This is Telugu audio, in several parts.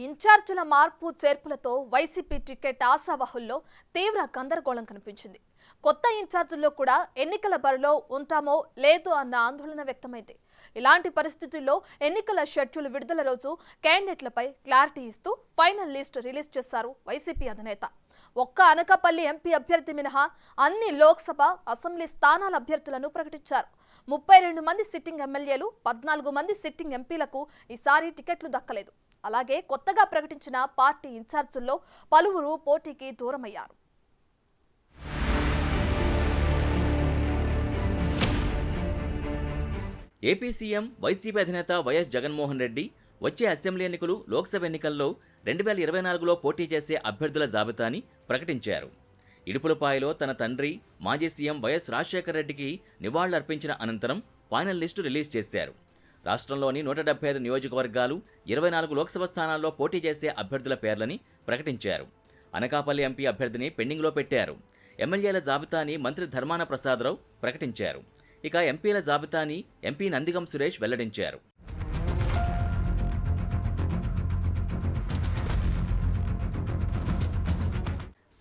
ఇన్ఛార్జీల మార్పు చేర్పులతో వైసీపీ టికెట్ ఆశావహుల్లో తీవ్ర గందరగోళం కనిపించింది. కొత్త ఇన్ఛార్జీల్లో కూడా ఎన్నికల బరిలో ఉంటామో లేదో అన్న ఆందోళన వ్యక్తమైంది. ఇలాంటి పరిస్థితుల్లో ఎన్నికల షెడ్యూల్ విడుదల రోజు క్యాండిడేట్లపై క్లారిటీ ఇస్తూ ఫైనల్ లిస్ట్ రిలీజ్ చేశారు వైసీపీ అధినేత. ఒక్క అనకాపల్లి ఎంపీ అభ్యర్థి మినహా అన్ని లోక్సభ, అసెంబ్లీ స్థానాల అభ్యర్థులను ప్రకటించారు. 32 మంది సిట్టింగ్ ఎమ్మెల్యేలు, 14 మంది సిట్టింగ్ ఎంపీలకు ఈసారి టికెట్లు దక్కలేదు. అలాగే కొత్తగా ప్రకటించిన పార్టీ ఇన్ఛార్జీల్లో పలువురు పోటీకి దూరమయ్యారు. ఏపీ సీఎం వైసీపీ అధినేత వైఎస్ జగన్మోహన్ రెడ్డి వచ్చే అసెంబ్లీ ఎన్నికలు, లోక్సభ ఎన్నికల్లో 2024లో పోటీ చేసే అభ్యర్థుల జాబితాని ప్రకటించారు. ఇడుపులపాయలో తన తండ్రి మాజీ సీఎం వైఎస్ రాజశేఖర రెడ్డికి నివాళులర్పించిన అనంతరం ఫైనల్ లిస్టు రిలీజ్ చేశారు. రాష్ట్రంలోని 175 నియోజకవర్గాలు, 24 లోక్సభ స్థానాల్లో పోటీ చేసే అభ్యర్థుల పేర్లని ప్రకటించారు. అనకాపల్లి ఎంపీ అభ్యర్థిని పెండింగ్లో పెట్టారు. ఎమ్మెల్యేల జాబితాని మంత్రి ధర్మాన ప్రసాదరావు ప్రకటించారు. ఇక ఎంపీల జాబితాని ఎంపీ నందిగం సురేష్ వెల్లడించారు.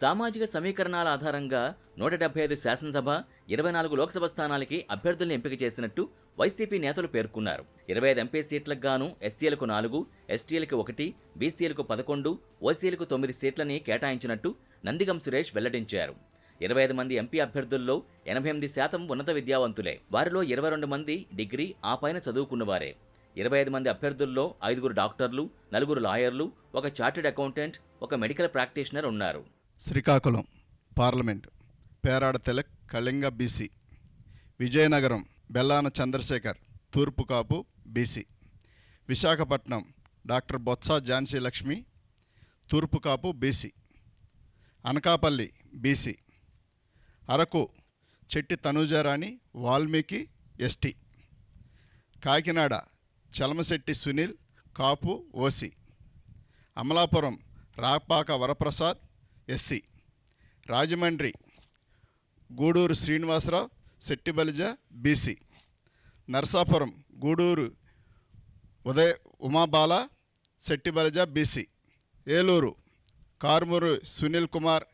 సామాజిక సమీకరణాల ఆధారంగా 175 శాసనసభ, 24 లోక్సభ స్థానాలకి అభ్యర్థుల్ని ఎంపిక చేసినట్టు వైసీపీ నేతలు పేర్కొన్నారు. 25 ఎంపీ సీట్లకు గాను ఎస్సీలకు 4, ఎస్టీలకు 1, బీసీలకు 11, ఓసీలకు 9 సీట్లని కేటాయించినట్టు నందిగం సురేష్ వెల్లడించారు. 25 మంది ఎంపీ అభ్యర్థుల్లో 88% ఉన్నత విద్యావంతులే. వారిలో 22 మంది డిగ్రీ ఆ పైన చదువుకున్నవారే. 25 మంది అభ్యర్థుల్లో 5 డాక్టర్లు, 4 లాయర్లు, 1 చార్టెడ్ అకౌంటెంట్, 1 మెడికల్ ప్రాక్టీషనర్ ఉన్నారు. శ్రీకాకుళం పార్లమెంట్ పేరాడ తిలక్ కళింగ బీసీ, విజయనగరం బెల్లాన చంద్రశేఖర్ తూర్పు కాపు బీసీ, విశాఖపట్నం డాక్టర్ బొత్స ఝాన్సీ లక్ష్మి తూర్పు Kapu BC, Anakapalli BC, Araku Chetti Tanujarani Valmiki ST, Kakinada Chalamasetti Sunil Kapu OC, Amalapuram Rapaka Varaprasad SC, Rajahmundry Guduru Srinivasarao Settibalija BC, Narasapuram Guduru Umabala Settibalija BC, Eluru Karumuru Sunil Kumar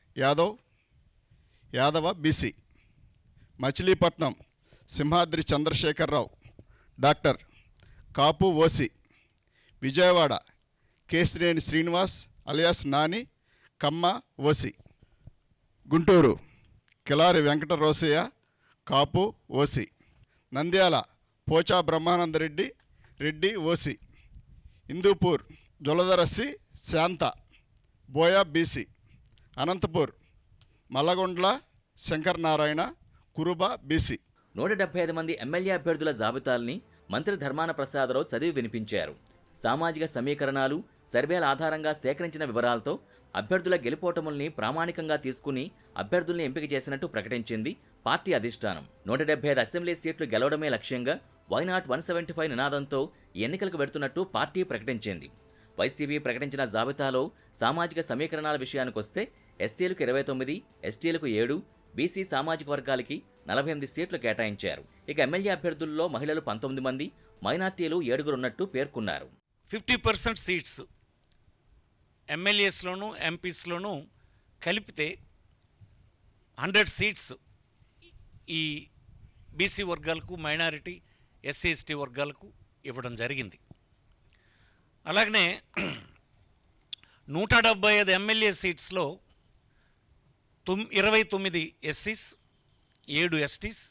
Yadava BC, Machilipatnam Simhadri Chandrasekhararao doctor Kapu OC, Vijayawada Kesineni Srinivas alias Nani Kamma OC, Guntur Kilari Venkata Rosaiah Kapu OC, Nandyal Pocha Brahmanandareddy Reddy OC, Hindupur Joladarasi Shantha Boya BC, Anantapur Mallagondla Shankar Narayana Kuruba BC. 175 మంది ఎమ్మెల్యే అభ్యర్థుల జాబితాల్ని మంత్రి ధర్మాన ప్రసాదరావు చదివి వినిపించారు. సామాజిక సమీకరణాలు, సర్వేల ఆధారంగా సేకరించిన వివరాలతో అభ్యర్థుల గెలుపోటముల్ని ప్రామాణికంగా తీసుకుని అభ్యర్థుల్ని ఎంపిక చేసినట్టు ప్రకటించింది పార్టీ అధిష్టానం. 175 అసెంబ్లీ సీట్లు గెలవడమే లక్ష్యంగా వైనాట్ 175 నినాదంతో ఎన్నికలకు వెడుతున్నట్టు పార్టీ ప్రకటించింది. వైసీపీ ప్రకటించిన జాబితాలో సామాజిక సమీకరణాల విషయానికొస్తే ఎస్సీలకు 29, ఎస్టీలకు 7, బీసీ సామాజిక వర్గాలకి 48 సీట్లు కేటాయించారు. ఇక ఎమ్మెల్యే అభ్యర్థుల్లో మహిళలు 19 మంది, మైనార్టీలు 7 ఉన్నట్టు పేర్కొన్నారు. 50% సీట్స్ ఎమ్మెల్యేస్లోనూ ఎంపీస్లోనూ కలిపితే 100 సీట్స్ ఈ బీసీ వర్గాలకు, మైనారిటీ, ఎస్సీ ఎస్టీ వర్గాలకు ఇవ్వడం జరిగింది. అలాగనే 175 ఎమ్మెల్యే సీట్స్లో 29 ఎస్సీస్, 7 ఎస్టీస్,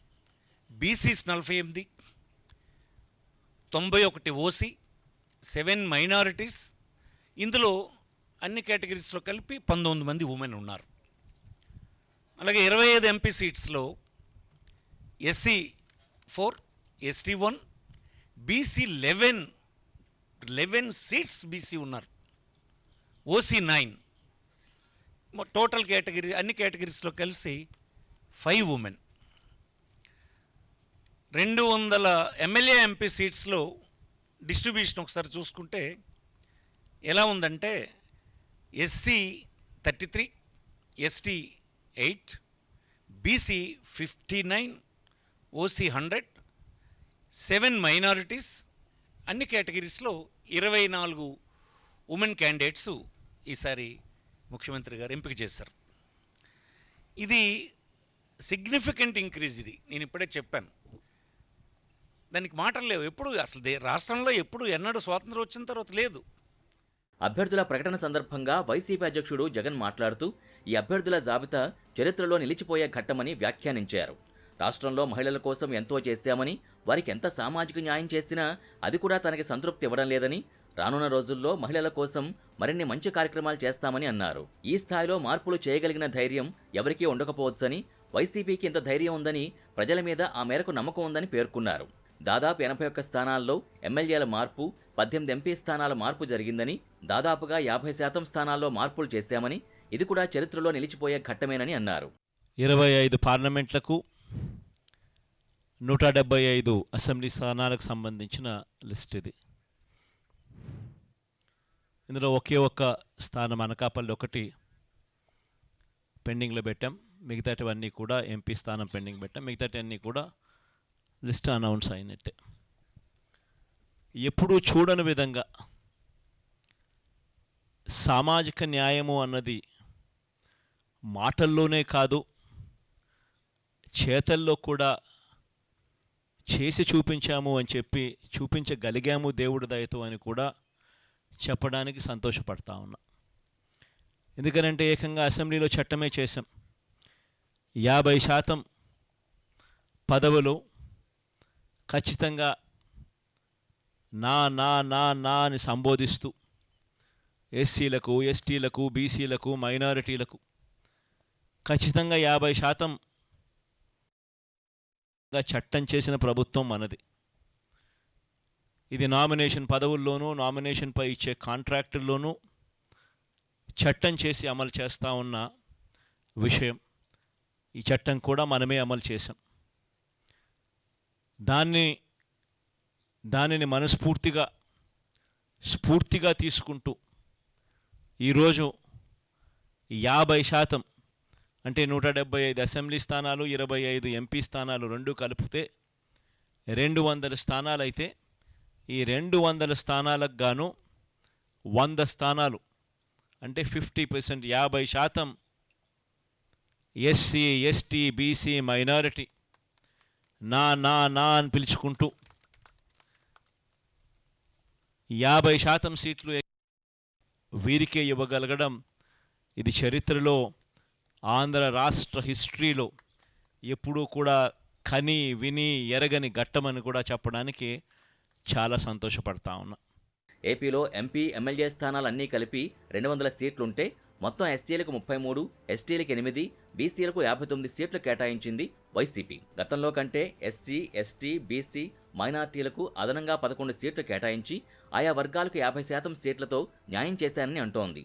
బీసీస్ 48, 91 ఓసీ, 7 మైనారిటీస్, ఇందులో అన్ని కేటగిరీస్లో కలిపి 19 మంది ఉమెన్ ఉన్నారు. అలాగే 25 ఎంపీ సీట్స్లో SC 4, ST 1, BC 11 seats BC ఉన్నారు, ఓసీ 9. టోటల్ కేటగిరీ అన్ని కేటగిరీస్లో కలిసి 5 ఉమెన్. 200 ఎమ్మెల్యే ఎంపీ సీట్స్లో డిస్ట్రిబ్యూషన్ ఒకసారి చూసుకుంటే ఎలా ఉందంటే SC 33, ST 8, BC 59, OC 100, 7 minorities, అన్ని కేటగిరీస్లో 24 ఉమెన్ క్యాండిడేట్స్ ఈసారి ముఖ్యమంత్రి గారు ఎంపిక చేశారు. ఇది సిగ్నిఫికెంట్ ఇంక్రీజ్. ఇది నేను ఇప్పుడే చెప్పాను, దానికి మాటలు లేవు. ఎప్పుడు అసలు రాష్ట్రంలో ఎప్పుడు ఎన్నడూ స్వాతంత్రం వచ్చిన తర్వాత లేదు. అభ్యర్థుల ప్రకటన సందర్భంగా వైసీపీ అధ్యక్షుడు జగన్ మాట్లాడుతూ ఈ అభ్యర్థుల జాబితా చరిత్రలో నిలిచిపోయే ఘట్టమని వ్యాఖ్యానించారు. రాష్ట్రంలో మహిళల కోసం ఎంతో చేశామని, వారికి ఎంత సామాజిక న్యాయం చేసినా అది కూడా తనకి సంతృప్తి ఇవ్వడం లేదని, రానున్న రోజుల్లో మహిళల కోసం మరిన్ని మంచి కార్యక్రమాలు చేస్తామని అన్నారు. ఈ స్థాయిలో మార్పులు చేయగలిగిన ధైర్యం ఎవరికీ ఉండకపోవచ్చని, వైసీపీకి ఇంత ధైర్యం ఉందని, ప్రజల మీద ఆ మేరకు నమ్మకం ఉందని పేర్కొన్నారు. దాదాపు 81 స్థానాల్లో ఎమ్మెల్యేల మార్పు, 18 ఎంపీ స్థానాల మార్పు జరిగిందని, దాదాపుగా 50% స్థానాల్లో మార్పులు చేశామని, ఇది కూడా చరిత్రలో నిలిచిపోయే ఘట్టమేనని అన్నారు. 25 పార్లమెంట్లకు 175 అసెంబ్లీ స్థానాలకు సంబంధించిన లిస్ట్ ఇది. ఇందులో ఒకే ఒక్క స్థానం అనకాపల్లి ఒకటి పెండింగ్లో పెట్టాం. మిగతాటివన్నీ కూడా ఎంపీ స్థానం పెండింగ్ పెట్టాం. మిగతాటివన్నీ కూడా లిస్ట్ అనౌన్స్ అయినట్టే. ఎప్పుడూ చూడని విధంగా సామాజిక న్యాయము అన్నది మాటల్లోనే కాదు, చేతల్లో కూడా చేసి చూపించాము అని చెప్పి, చూపించగలిగాము దేవుడి దయతో అని కూడా చెప్పడానికి సంతోషపడతా ఉన్నా. ఎందుకనంటే ఏకంగా అసెంబ్లీలో చట్టమే చేశాం. 50% పదవులు ఖచ్చితంగా నా నా నా నా అని సంబోధిస్తూ ఎస్సీలకు, ఎస్టీలకు, బీసీలకు, మైనారిటీలకు ఖచ్చితంగా 50% చట్టం చేసిన ప్రభుత్వం మనది. ఇది నామినేషన్ పదవుల్లోనూ, నామినేషన్పై ఇచ్చే కాంట్రాక్టుల్లోనూ చట్టం చేసి అమలు చేస్తూ ఉన్న విషయం. ఈ చట్టం కూడా మనమే అమలు చేశాం. దానిని మనస్ఫూర్తిగా స్ఫూర్తిగా తీసుకుంటూ ఈరోజు 50% అంటే 175 అసెంబ్లీ స్థానాలు, 25 ఎంపీ స్థానాలు రెండు కలిపితే 200 స్థానాలు అయితే, ఈ 200 స్థానాలకు గాను 100 స్థానాలు అంటే 50%, 50% ఎస్సీ, ఎస్టీ, బీసీ, మైనారిటీ నా నా నా అని పిలుచుకుంటూ 50% సీట్లు వీరికే ఇవ్వగలగడం ఇది చరిత్రలో, ఆంధ్ర రాష్ట్ర హిస్టరీలో ఎప్పుడూ కూడా కని విని ఎరగని ఘట్టమని కూడా చెప్పడానికి చాలా సంతోషపడతా ఉన్నా. ఏపీలో ఎంపీ, ఎమ్మెల్యే స్థానాలన్నీ కలిపి 200 సీట్లుంటే మొత్తం ఎస్సీలకు 33, ఎస్టీలకు 8, బీసీలకు 59 సీట్లు కేటాయించింది వైసీపీ. గతంలో కంటే ఎస్సీ, ఎస్టీ, బీసీ, మైనార్టీలకు అదనంగా 11 సీట్లు కేటాయించి ఆయా వర్గాలకు 50% సీట్లతో న్యాయం చేశారని అంటోంది.